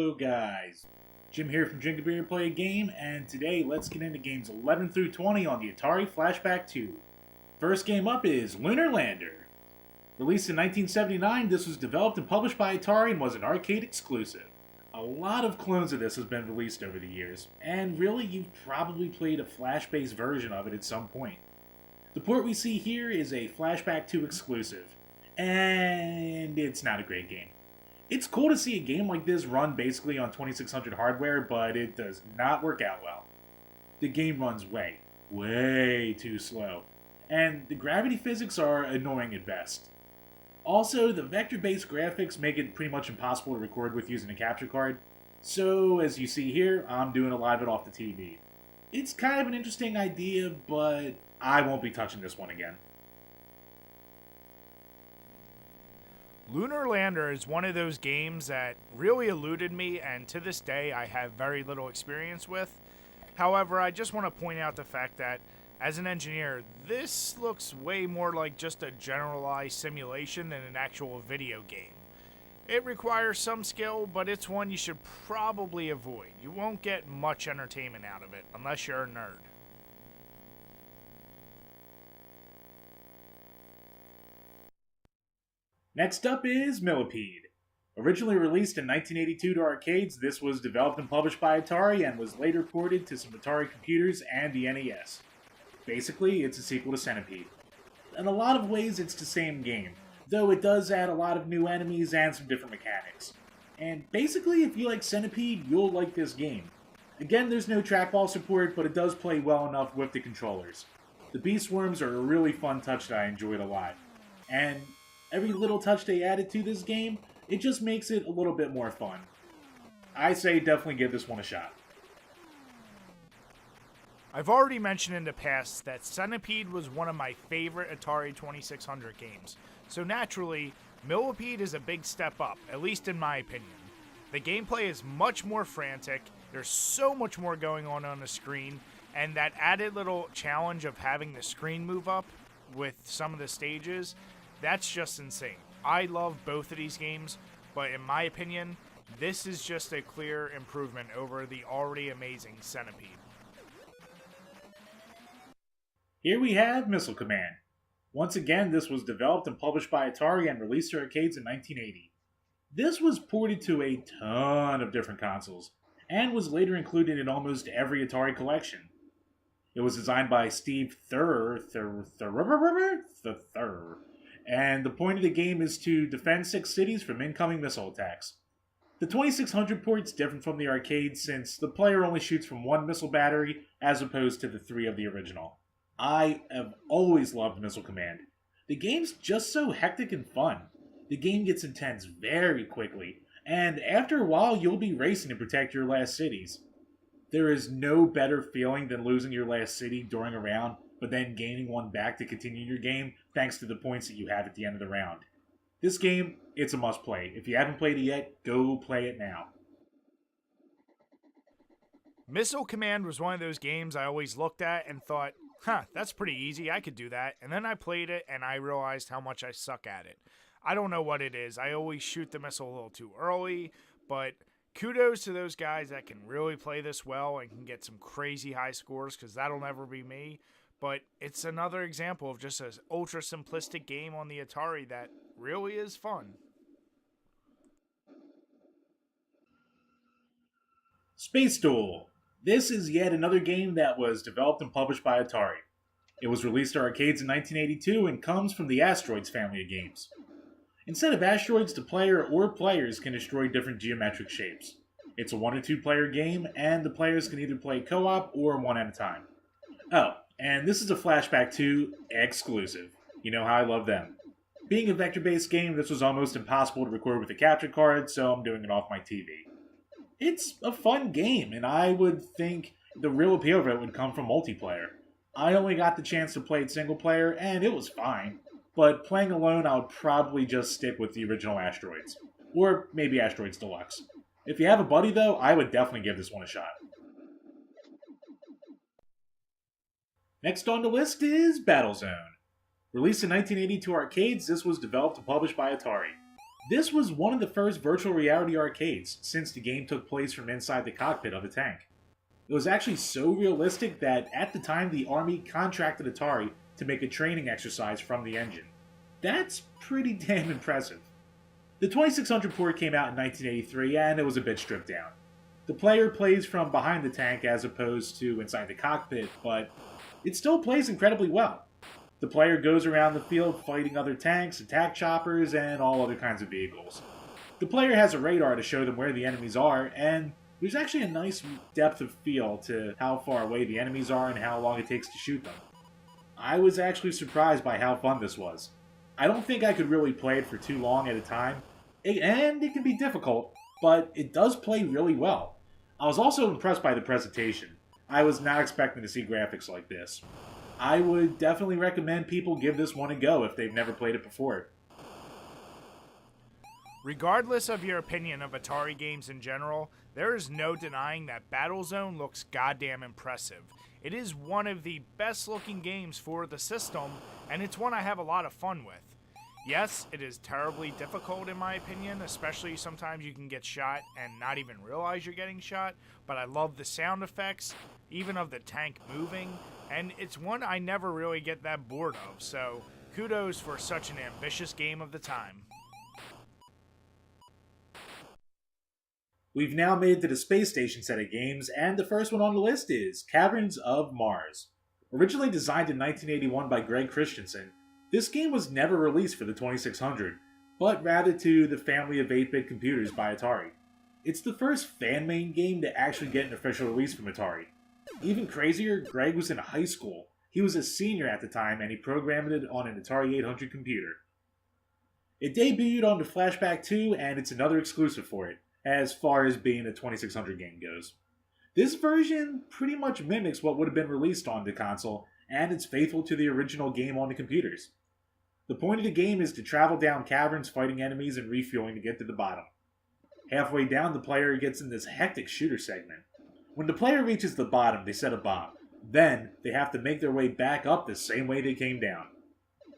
Hello guys, Jim here from DrinkABeerandPlayAGame, and today let's get into games 11 through 20 on the Atari Flashback 2. First game up is Lunar Lander. Released in 1979, this was developed and published by Atari and was an arcade exclusive. A lot of clones of this has been released over the years, and really you've probably played a flash-based version of it at some point. The port we see here is a Flashback 2 exclusive, and it's not a great game. It's cool to see a game like this run basically on 2600 hardware, but it does not work out well. The game runs way too slow, and the gravity physics are annoying at best. Also, the vector-based graphics make it pretty much impossible to record with using a capture card, so as you see here, I'm doing a live it off the TV. It's kind of an interesting idea, but I won't be touching this one again. Lunar Lander is one of those games that really eluded me, and to this day I have very little experience with. However, I just want to point out the fact that, as an engineer, this looks way more like just a generalized simulation than an actual video game. It requires some skill, but it's one you should probably avoid. You won't get much entertainment out of it, unless you're a nerd. Next up is Millipede. Originally released in 1982 to arcades, this was developed and published by Atari and was later ported to some Atari computers and the NES. Basically, it's a sequel to Centipede. In a lot of ways, it's the same game, though it does add a lot of new enemies and some different mechanics. And basically, if you like Centipede, you'll like this game. Again, there's no trackball support, but it does play well enough with the controllers. The Beast Worms are a really fun touch that I enjoyed a lot. And every little touch they added to this game, it just makes it a little bit more fun. I say definitely give this one a shot. I've already mentioned in the past that Centipede was one of my favorite Atari 2600 games, so naturally, Millipede is a big step up, at least in my opinion. The gameplay is much more frantic, there's so much more going on the screen, and that added little challenge of having the screen move up with some of the stages, that's just insane. I love both of these games, but in my opinion, this is just a clear improvement over the already amazing Centipede. Here we have Missile Command. Once again, this was developed and published by Atari and released to arcades in 1980. This was ported to a ton of different consoles, and was later included in almost every Atari collection. It was designed by Steve Thurr, and the point of the game is to defend 6 cities from incoming missile attacks. The 2600 port's different from the arcade since the player only shoots from 1 missile battery as opposed to the 3 of the original. I have always loved Missile Command. The game's just so hectic and fun. The game gets intense very quickly, and after a while you'll be racing to protect your last cities. There is no better feeling than losing your last city during a round, but then gaining one back to continue your game thanks to the points that you have at the end of the round. This game, it's a must play. If you haven't played it yet, go play it now. Missile Command was one of those games I always looked at and thought, that's pretty easy, I could do that. And then I played it and I realized how much I suck at it. I don't know what it is. I always shoot the missile a little too early, but kudos to those guys that can really play this well and can get some crazy high scores, because that'll never be me. But it's another example of just an ultra simplistic game on the Atari that really is fun. Space Duel. This is yet another game that was developed and published by Atari. It was released to arcades in 1982 and comes from the Asteroids family of games. Instead of asteroids, the player or players can destroy different geometric shapes. It's a 1 or 2 player game, and the players can either play co-op or one at a time. Oh, and this is a Flashback 2 exclusive. You know how I love them. Being a vector-based game, this was almost impossible to record with a capture card, so I'm doing it off my TV. It's a fun game, and I would think the real appeal of it would come from multiplayer. I only got the chance to play it single player, and it was fine. But playing alone, I would probably just stick with the original Asteroids. Or maybe Asteroids Deluxe. If you have a buddy though, I would definitely give this one a shot. Next on the list is Battlezone. Released in 1980 to arcades, this was developed and published by Atari. This was one of the first virtual reality arcades, since the game took place from inside the cockpit of a tank. It was actually so realistic that at the time the Army contracted Atari to make a training exercise from the engine. That's pretty damn impressive. The 2600 port came out in 1983 and it was a bit stripped down. The player plays from behind the tank as opposed to inside the cockpit, but it still plays incredibly well. The player goes around the field fighting other tanks, attack choppers, and all other kinds of vehicles. The player has a radar to show them where the enemies are, and there's actually a nice depth of field to how far away the enemies are and how long it takes to shoot them. I was actually surprised by how fun this was. I don't think I could really play it for too long at a time, and it can be difficult, but it does play really well. I was also impressed by the presentation. I was not expecting to see graphics like this. I would definitely recommend people give this one a go if they've never played it before. Regardless of your opinion of Atari games in general, there is no denying that Battlezone looks goddamn impressive. It is one of the best looking games for the system, and it's one I have a lot of fun with. Yes, it is terribly difficult in my opinion, especially sometimes you can get shot and not even realize you're getting shot, but I love the sound effects, even of the tank moving, and it's one I never really get that bored of, so kudos for such an ambitious game of the time. We've now made it to the space station set of games, and the first one on the list is Caverns of Mars. Originally designed in 1981 by Greg Christensen, this game was never released for the 2600, but rather to the family of 8-bit computers by Atari. It's the first fan-made game to actually get an official release from Atari. Even crazier, Greg was in high school. He was a senior at the time, and he programmed it on an Atari 800 computer. It debuted on the Flashback 2, and it's another exclusive for it, as far as being a 2600 game goes. This version pretty much mimics what would have been released on the console, and it's faithful to the original game on the computers. The point of the game is to travel down caverns fighting enemies and refueling to get to the bottom. Halfway down, the player gets in this hectic shooter segment. When the player reaches the bottom, they set a bomb. Then, they have to make their way back up the same way they came down.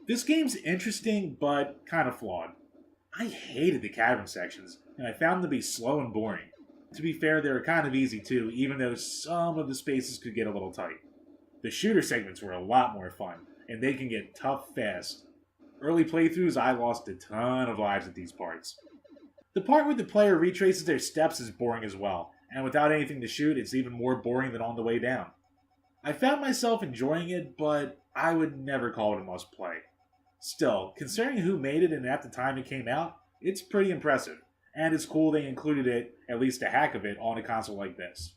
This game's interesting, but kind of flawed. I hated the cavern sections, and I found them to be slow and boring. To be fair, they were kind of easy too, even though some of the spaces could get a little tight. The shooter segments were a lot more fun, and they can get tough fast. Early playthroughs, I lost a ton of lives at these parts. The part where the player retraces their steps is boring as well, and without anything to shoot, it's even more boring than on the way down. I found myself enjoying it, but I would never call it a must-play. Still, considering who made it and at the time it came out, it's pretty impressive, and it's cool they included it, at least a hack of it, on a console like this.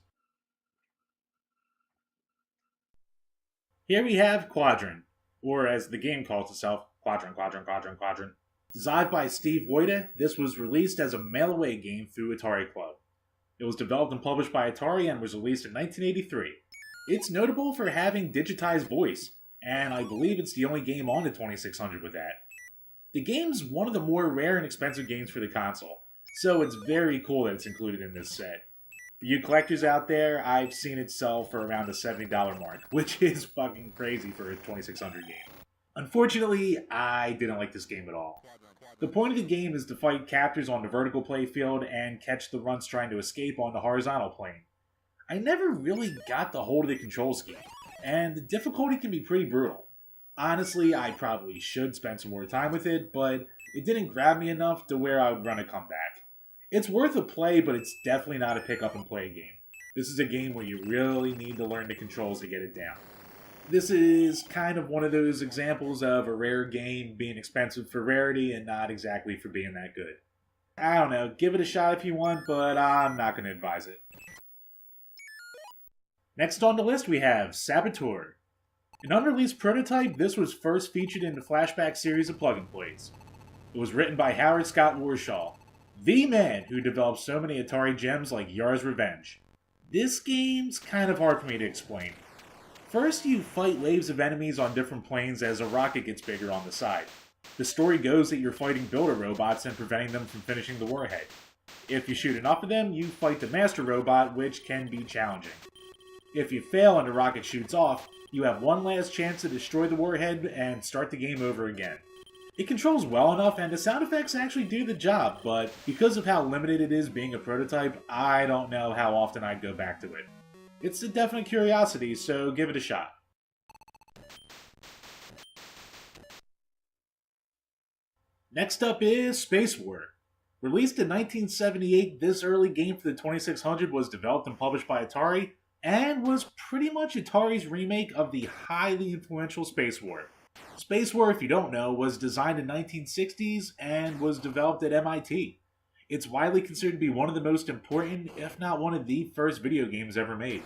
Here we have Quadrant, or as the game calls itself, Quadrant. Designed by Steve Wojda, this was released as a mail-away game through Atari Club. It was developed and published by Atari and was released in 1983. It's notable for having digitized voice, and I believe it's the only game on the 2600 with that. The game's one of the more rare and expensive games for the console, so it's very cool that it's included in this set. For you collectors out there, I've seen it sell for around the $70 mark, which is fucking crazy for a 2600 game. Unfortunately, I didn't like this game at all. The point of the game is to fight captors on the vertical playfield and catch the runts trying to escape on the horizontal plane. I never really got the hold of the control scheme, and the difficulty can be pretty brutal. Honestly, I probably should spend some more time with it, but it didn't grab me enough to where I would run a comeback. It's worth a play, but it's definitely not a pick up and play game. This is a game where you really need to learn the controls to get it down. This is kind of one of those examples of a rare game being expensive for rarity and not exactly for being that good. I don't know, give it a shot if you want, but I'm not going to advise it. Next on the list we have Saboteur. An unreleased prototype, this was first featured in the Flashback series of plug-and-plays. It was written by Howard Scott Warshaw, the man who developed so many Atari gems like Yar's Revenge. This game's kind of hard for me to explain. First, you fight waves of enemies on different planes as a rocket gets bigger on the side. The story goes that you're fighting builder robots and preventing them from finishing the warhead. If you shoot enough of them, you fight the master robot, which can be challenging. If you fail and the rocket shoots off, you have one last chance to destroy the warhead and start the game over again. It controls well enough, and the sound effects actually do the job, but because of how limited it is being a prototype, I don't know how often I'd go back to it. It's a definite curiosity, so give it a shot. Next up is Space War. Released in 1978, this early game for the 2600 was developed and published by Atari, and was pretty much Atari's remake of the highly influential Space War. Space War, if you don't know, was designed in the 1960s and was developed at MIT. It's widely considered to be one of the most important, if not one of the first video games ever made.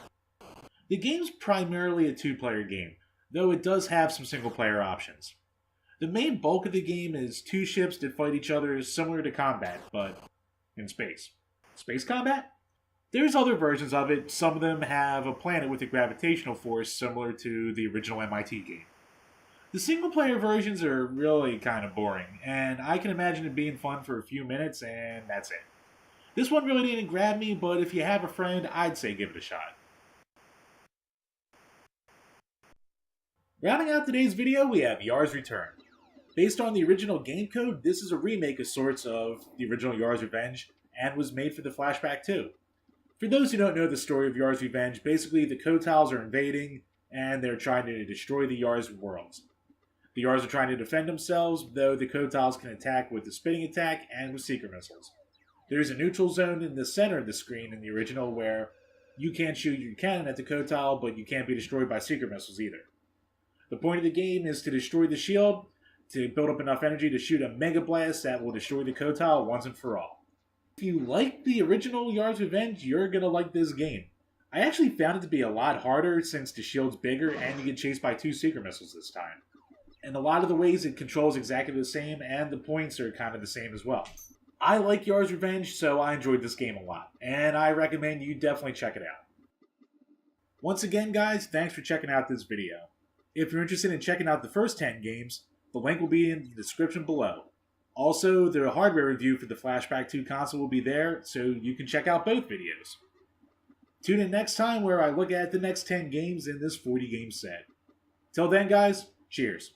The game's primarily a two-player game, though it does have some single-player options. The main bulk of the game is two ships that fight each other similar to combat, but in space. Space combat? There's other versions of it. Some of them have a planet with a gravitational force similar to the original MIT game. The single-player versions are really kind of boring, and I can imagine it being fun for a few minutes, and that's it. This one really didn't grab me, but if you have a friend, I'd say give it a shot. Rounding out today's video, we have Yar's Return. Based on the original game code, this is a remake of sorts of the original Yar's Revenge, and was made for the Flashback 2. For those who don't know the story of Yar's Revenge, basically the Kotals are invading, and they're trying to destroy the Yar's worlds. The Yars are trying to defend themselves, though the Kotals can attack with the spitting attack and with secret missiles. There is a neutral zone in the center of the screen in the original where you can't shoot your cannon at the Kotal, but you can't be destroyed by secret missiles either. The point of the game is to destroy the shield, to build up enough energy to shoot a Mega Blast that will destroy the Kotal once and for all. If you like the original Yar's Revenge, you're going to like this game. I actually found it to be a lot harder since the shield's bigger and you get chased by 2 secret missiles this time. In a lot of the ways it controls exactly the same, and the points are kind of the same as well. I like Yar's Revenge, so I enjoyed this game a lot, and I recommend you definitely check it out. Once again guys, thanks for checking out this video. If you're interested in checking out the first 10 games, the link will be in the description below. Also, the hardware review for the Flashback 2 console will be there, so you can check out both videos. Tune in next time where I look at the next 10 games in this 40 game set. Till then guys, cheers.